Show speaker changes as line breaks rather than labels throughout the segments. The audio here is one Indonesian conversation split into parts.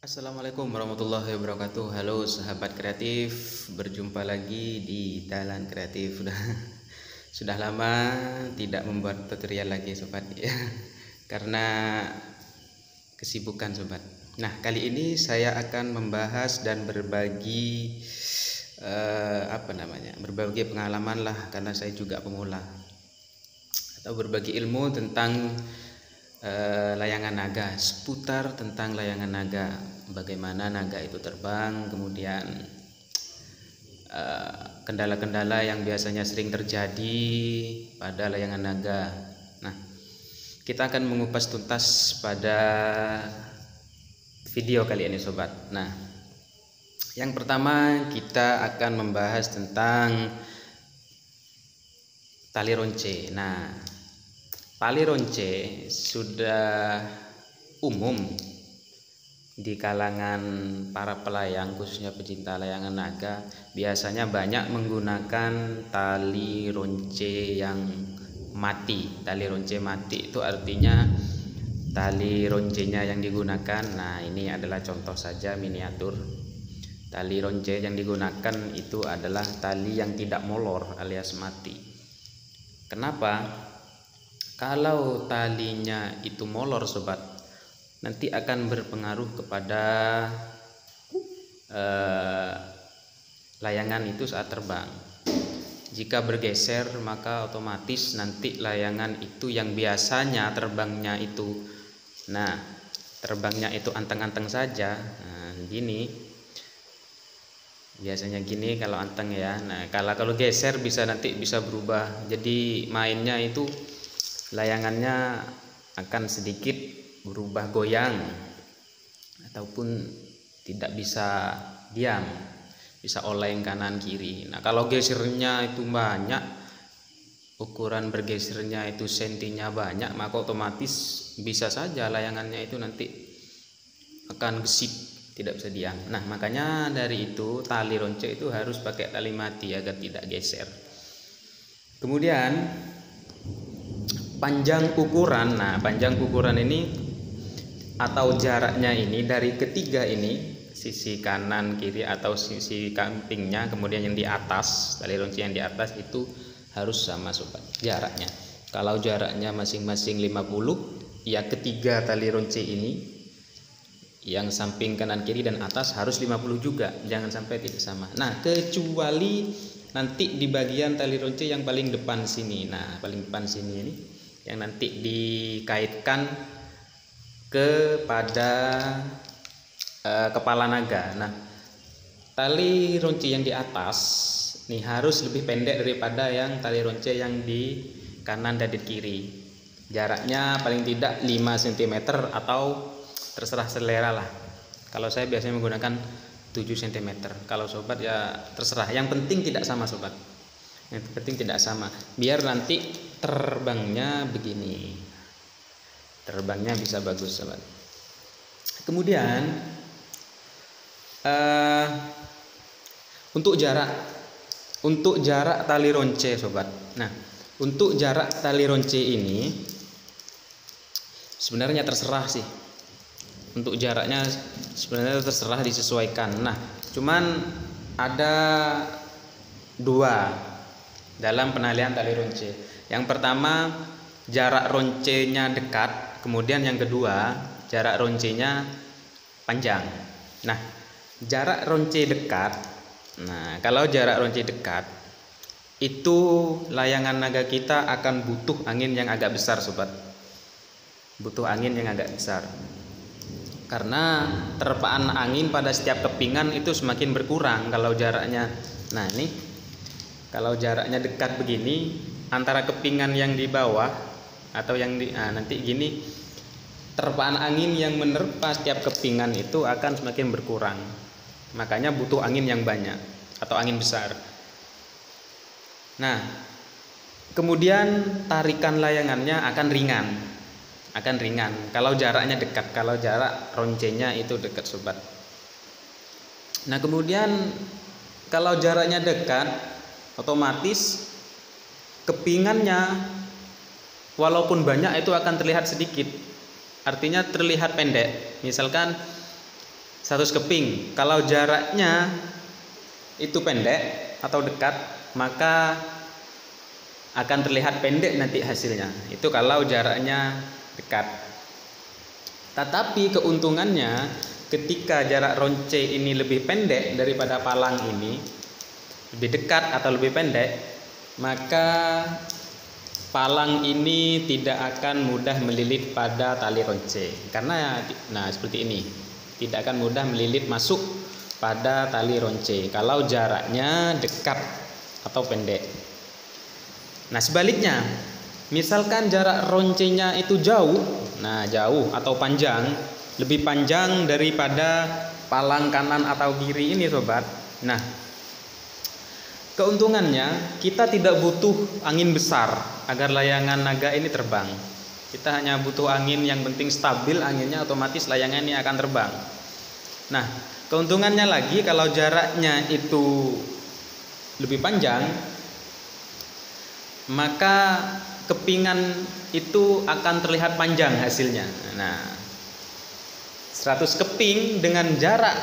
Assalamualaikum warahmatullahi wabarakatuh. Halo sahabat kreatif, berjumpa lagi di Dalan Kreatif. Sudah lama tidak membuat tutorial lagi sobat ya, karena kesibukan sobat. Nah, kali ini saya akan membahas dan berbagi berbagi pengalaman lah, karena saya juga pemula, atau berbagi ilmu tentang layangan naga, seputar tentang layangan naga, bagaimana naga itu terbang, kemudian kendala-kendala yang biasanya sering terjadi pada layangan naga. Nah, kita akan mengupas tuntas pada video kali ini sobat. Nah, yang pertama kita akan membahas tentang tali ronce. Nah, tali ronce sudah umum di kalangan para pelayang, khususnya pecinta layangan naga. Biasanya banyak menggunakan tali ronce yang mati. Tali ronce mati itu artinya tali roncenya yang digunakan. Nah, ini adalah contoh saja miniatur. Tali ronce yang digunakan itu adalah tali yang tidak molor alias mati. Kenapa? Kalau talinya itu molor sobat, nanti akan berpengaruh kepada layangan itu saat terbang. Jika bergeser, maka otomatis nanti layangan itu yang biasanya terbangnya itu, terbangnya itu anteng-anteng saja. Nah, gini, biasanya gini kalau anteng ya. Nah, kalau geser nanti bisa berubah. Jadi mainnya itu layangannya akan sedikit berubah goyang ataupun tidak bisa diam, bisa oleng kanan kiri. Nah, kalau gesernya itu banyak, ukuran bergesernya itu sentinya banyak, maka otomatis bisa saja layangannya itu nanti akan gesit, tidak bisa diam. Nah, makanya dari itu tali ronce itu harus pakai tali mati agar tidak geser. Kemudian panjang ukuran. Nah, panjang ukuran ini atau jaraknya ini dari ketiga ini, sisi kanan kiri atau sisi kampingnya, kemudian yang di atas, tali ronce yang di atas itu harus sama sobat jaraknya. Kalau jaraknya masing-masing 50, ya ketiga tali ronce ini yang samping kanan kiri dan atas harus 50 juga, jangan sampai tidak sama. Nah, kecuali nanti di bagian tali ronce yang paling depan sini. Nah, paling depan sini ini yang nanti dikaitkan kepada kepala naga. Nah, tali ronce yang di atas nih harus lebih pendek daripada yang tali ronce yang di kanan dan di kiri. Jaraknya paling tidak 5 cm atau terserah selera lah. Kalau saya biasanya menggunakan 7 cm. Kalau sobat ya terserah. Yang penting tidak sama sobat. Yang penting tidak sama. Biar nanti terbangnya begini. Terbangnya bisa bagus sobat. Kemudian untuk jarak tali ronce sobat. Nah, untuk jarak tali ronce ini sebenarnya terserah sih. Untuk jaraknya sebenarnya terserah, disesuaikan. Nah, cuman ada dua dalam penalian tali ronce. Yang pertama, jarak roncenya dekat, kemudian yang kedua, jarak roncenya panjang. Nah, jarak ronce dekat. Nah, kalau jarak ronce dekat itu layangan naga kita akan butuh angin yang agak besar sobat. Butuh angin yang agak besar. Karena terpaan angin pada setiap kepingan itu semakin berkurang kalau jaraknya. Nah, ini kalau jaraknya dekat begini, antara kepingan yang di bawah atau yang di nanti gini, terpaan angin yang menerpa setiap kepingan itu akan semakin berkurang. Makanya butuh angin yang banyak atau angin besar. Nah, kemudian tarikan layangannya akan ringan. Kalau jaraknya dekat, kalau jarak roncenya itu dekat sobat. Nah, kemudian kalau jaraknya dekat, otomatis kepingannya walaupun banyak itu akan terlihat sedikit, artinya terlihat pendek. Misalkan 100 keping, kalau jaraknya itu pendek atau dekat, maka akan terlihat pendek nanti hasilnya. Itu kalau jaraknya dekat. Tetapi keuntungannya ketika jarak ronce ini lebih pendek daripada palang ini, lebih dekat atau lebih pendek, maka palang ini tidak akan mudah melilit pada tali ronce. Karena seperti ini, tidak akan mudah melilit masuk pada tali ronce kalau jaraknya dekat atau pendek. Nah, sebaliknya, misalkan jarak roncenya itu jauh, jauh atau panjang, lebih panjang daripada palang kanan atau kiri ini, sobat. Nah, keuntungannya kita tidak butuh angin besar agar layangan naga ini terbang. Kita hanya butuh angin yang penting stabil anginnya, otomatis layangan ini akan terbang. Nah, keuntungannya lagi kalau jaraknya itu lebih panjang, maka kepingan itu akan terlihat panjang hasilnya. Nah, 100 keping dengan jarak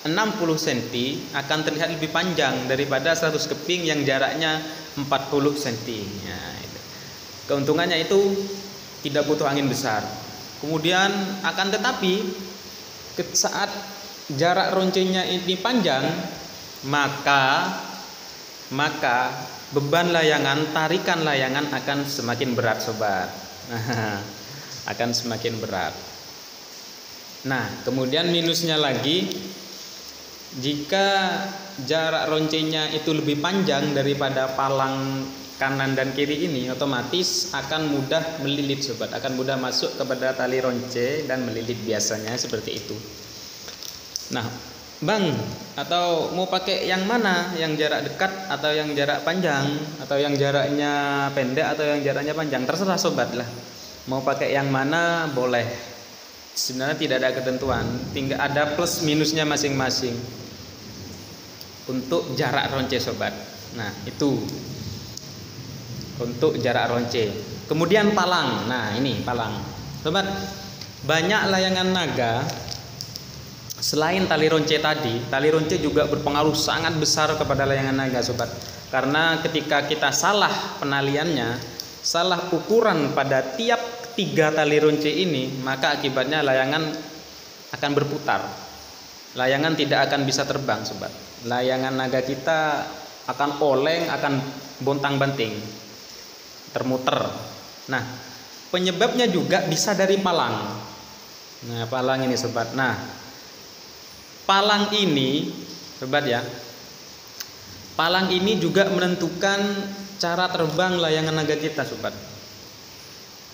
60 cm akan terlihat lebih panjang daripada 100 keping yang jaraknya 40 cm. Nah, keuntungannya itu tidak butuh angin besar. Kemudian akan tetapi saat jarak roncenya ini panjang, maka beban layangan, tarikan layangan akan semakin berat, sobat. Akan semakin berat. Nah, kemudian minusnya lagi, jika jarak roncenya itu lebih panjang daripada palang kanan dan kiri ini, otomatis akan mudah melilit, sobat. Akan mudah masuk kepada tali ronce dan melilit, biasanya seperti itu. Nah, Bang, atau mau pakai yang mana? Yang jarak dekat atau yang jarak panjang? Atau yang jaraknya pendek atau yang jaraknya panjang? Terserah, sobat lah. Mau pakai yang mana boleh. Sebenarnya tidak ada ketentuan, tinggal ada plus minusnya masing-masing untuk jarak ronce, sobat. Nah, itu untuk jarak ronce. Kemudian palang. Nah, ini palang, sobat. Banyak layangan naga selain tali ronce tadi, tali ronce juga berpengaruh sangat besar kepada layangan naga, sobat. Karena ketika kita salah penaliannya, salah ukuran pada tiap 3 tali ronce ini, maka akibatnya layangan akan berputar. Layangan tidak akan bisa terbang, sobat. Layangan naga kita akan oleng, akan bontang-banting, termuter. Nah, penyebabnya juga bisa dari palang. Nah, palang ini, sobat. Nah, palang ini, sobat ya, palang ini juga menentukan cara terbang layangan naga kita, sobat.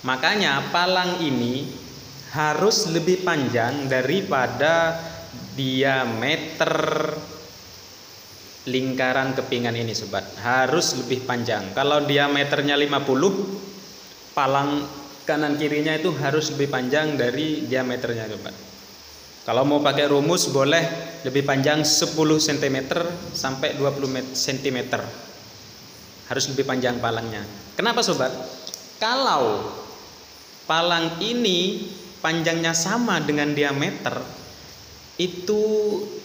Makanya palang ini harus lebih panjang daripada diameter lingkaran kepingan ini, sobat. Harus lebih panjang. Kalau diameternya 50, palang kanan kirinya itu harus lebih panjang dari diameternya, sobat. Kalau mau pakai rumus boleh lebih panjang 10 cm sampai 20 cm. Harus lebih panjang palangnya. Kenapa, sobat? Kalau palang ini panjangnya sama dengan diameter, itu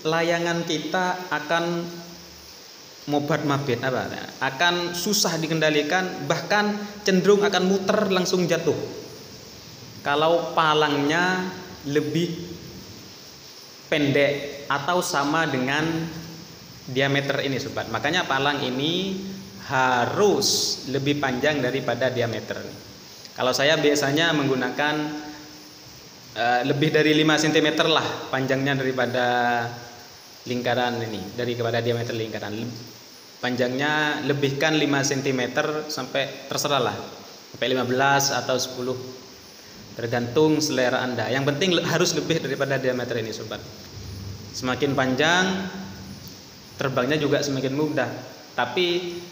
layangan kita akan mobat-mabit, akan susah dikendalikan, bahkan cenderung akan muter langsung jatuh. Kalau palangnya lebih pendek atau sama dengan diameter ini, sobat. Makanya palang ini harus lebih panjang daripada diameter. Kalau saya biasanya menggunakan lebih dari 5 cm lah panjangnya daripada lingkaran ini, daripada diameter lingkaran. Panjangnya lebihkan 5 cm sampai, terserah lah, sampai 15 atau 10, tergantung selera Anda. Yang penting harus lebih daripada diameter ini, sobat. Semakin panjang, terbangnya juga semakin mudah. Tapi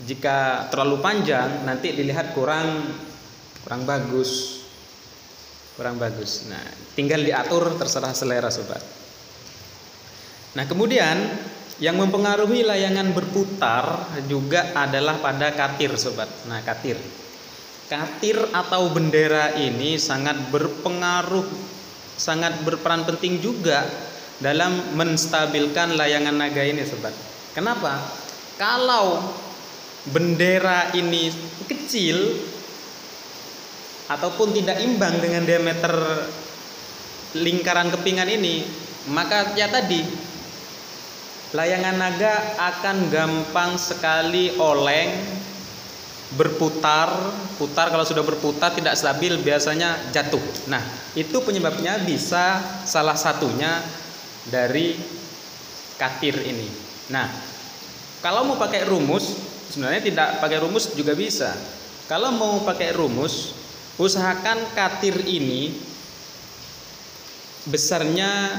jika terlalu panjang, nanti dilihat kurang bagus. Nah, tinggal diatur, terserah selera, sobat. Nah, kemudian yang mempengaruhi layangan berputar juga adalah pada katir, sobat. Nah, katir katir atau bendera ini sangat berpengaruh, sangat berperan penting juga dalam menstabilkan layangan naga ini, sobat. Kenapa? Kalau bendera ini kecil ataupun tidak imbang dengan diameter lingkaran kepingan ini, maka ya tadi layangan naga akan gampang sekali oleng, berputar. Kalau sudah berputar tidak stabil, biasanya jatuh. Nah, itu penyebabnya bisa salah satunya dari katir ini. Nah, kalau mau pakai rumus, sebenarnya tidak pakai rumus juga bisa. Kalau mau pakai rumus, usahakan katir ini besarnya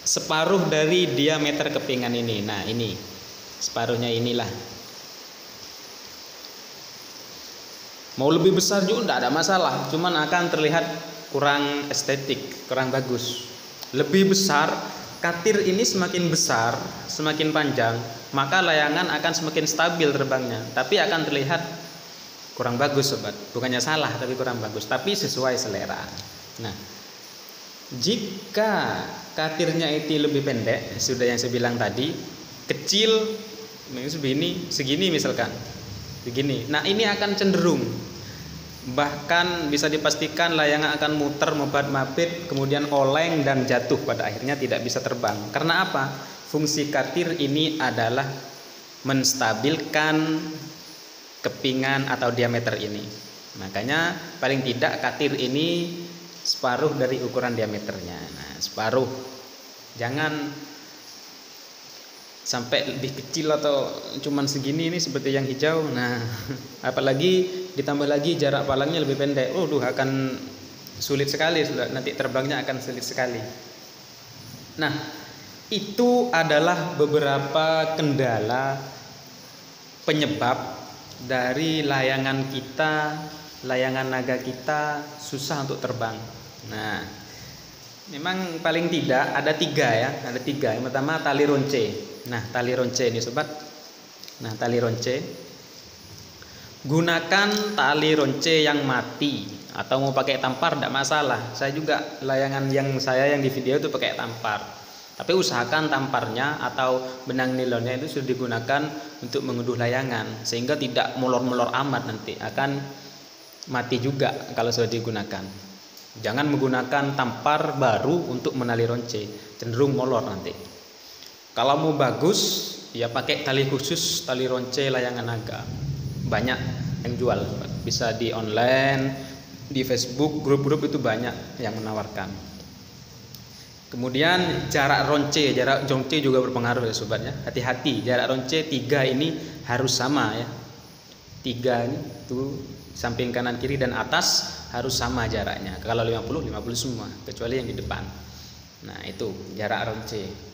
separuh dari diameter kepingan ini. Nah, ini separuhnya inilah. Mau lebih besar juga tidak ada masalah, cuman akan terlihat kurang estetik, kurang bagus. Lebih besar, katir ini semakin besar, semakin panjang, maka layangan akan semakin stabil terbangnya, tapi akan terlihat kurang bagus, sobat. Bukannya salah, tapi kurang bagus, tapi sesuai selera. Nah, jika katirnya itu lebih pendek, sudah yang saya bilang tadi, kecil, segini misalkan, begini. Nah, ini akan cenderung, bahkan bisa dipastikan layangan akan muter mobat-mabit, kemudian oleng dan jatuh, pada akhirnya tidak bisa terbang. Karena apa? Fungsi katir ini adalah menstabilkan kepingan atau diameter ini. Makanya paling tidak katir ini separuh dari ukuran diameternya. Nah, separuh, jangan sampai lebih kecil atau cuman segini, ini seperti yang hijau. Nah, apalagi ditambah lagi jarak palangnya lebih pendek, akan sulit sekali, nanti terbangnya akan sulit sekali. Nah, itu adalah beberapa kendala penyebab dari layangan naga kita susah untuk terbang. Nah, memang paling tidak ada tiga. Yang pertama tali ronce. Nah, tali ronce ini, sobat. Nah, tali ronce, gunakan tali ronce yang mati, atau mau pakai tampar tidak masalah. Saya juga layangan yang di video itu pakai tampar. Tapi usahakan tamparnya atau benang nilonnya itu sudah digunakan untuk mengunduh layangan, sehingga tidak molor-molor amat, nanti akan mati juga kalau sudah digunakan. Jangan menggunakan tampar baru untuk menali ronce, cenderung molor nanti. Kalau mau bagus, ya pakai tali khusus, tali ronce layangan naga. Banyak yang jual, bisa di online, di Facebook, grup-grup itu banyak yang menawarkan. Kemudian jarak ronce juga berpengaruh ya, sobatnya. Hati-hati, jarak ronce 3 ini harus sama ya. 3 ini tuh samping kanan kiri dan atas harus sama jaraknya. Kalau 50 semua, kecuali yang di depan. Nah, itu jarak ronce.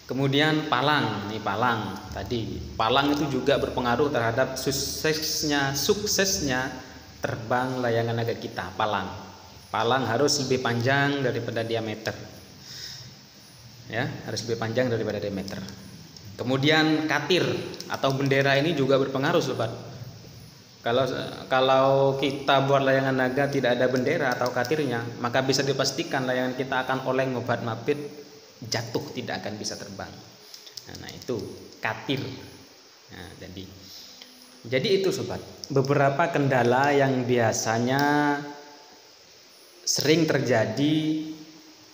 Kemudian palang itu juga berpengaruh terhadap suksesnya terbang layangan naga kita. Palang harus lebih panjang daripada diameter. Ya, harus lebih panjang daripada diameter. Kemudian katir atau bendera ini juga berpengaruh, sobat. Kalau kita buat layangan naga tidak ada bendera atau katirnya, maka bisa dipastikan layangan kita akan oleng, mobat-mabit, jatuh, tidak akan bisa terbang. Nah, itu katir. Nah, jadi itu, sobat, beberapa kendala yang biasanya sering terjadi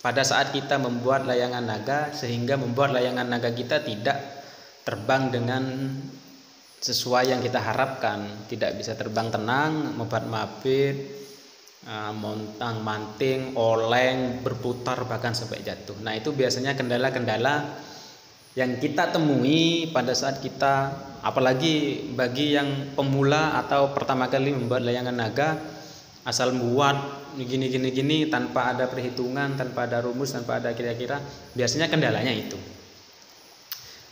pada saat kita membuat layangan naga, sehingga membuat layangan naga kita tidak terbang dengan sesuai yang kita harapkan. Tidak bisa terbang tenang, mobat-mabit, montang-manting, oleng, berputar, bahkan sampai jatuh. Nah, itu biasanya kendala-kendala yang kita temui pada saat kita, apalagi bagi yang pemula atau pertama kali membuat layangan naga, asal membuat gini tanpa ada perhitungan, tanpa ada rumus, tanpa ada kira-kira, biasanya kendalanya itu.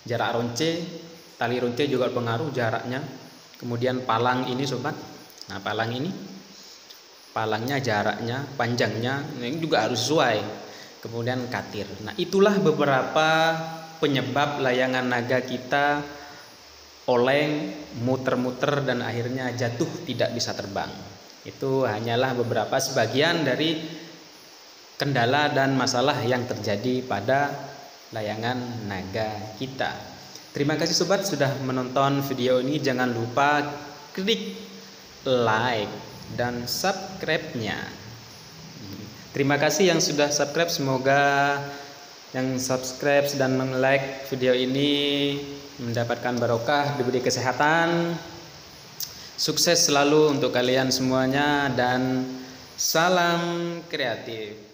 Jarak ronce, tali ronce juga berpengaruh jaraknya. Kemudian palang ini, sobat. Nah, palangnya, jaraknya, panjangnya ini juga harus sesuai. Kemudian katir. Nah, itulah beberapa penyebab layangan naga kita oleng, muter-muter, dan akhirnya jatuh tidak bisa terbang. Itu hanyalah beberapa sebagian dari kendala dan masalah yang terjadi pada layangan naga kita. Terima kasih sobat sudah menonton video ini. Jangan lupa klik like dan subscribe-nya. Terima kasih yang sudah subscribe. Semoga yang subscribe dan like video ini mendapatkan barokah, diberi kesehatan, sukses selalu untuk kalian semuanya, dan salam kreatif.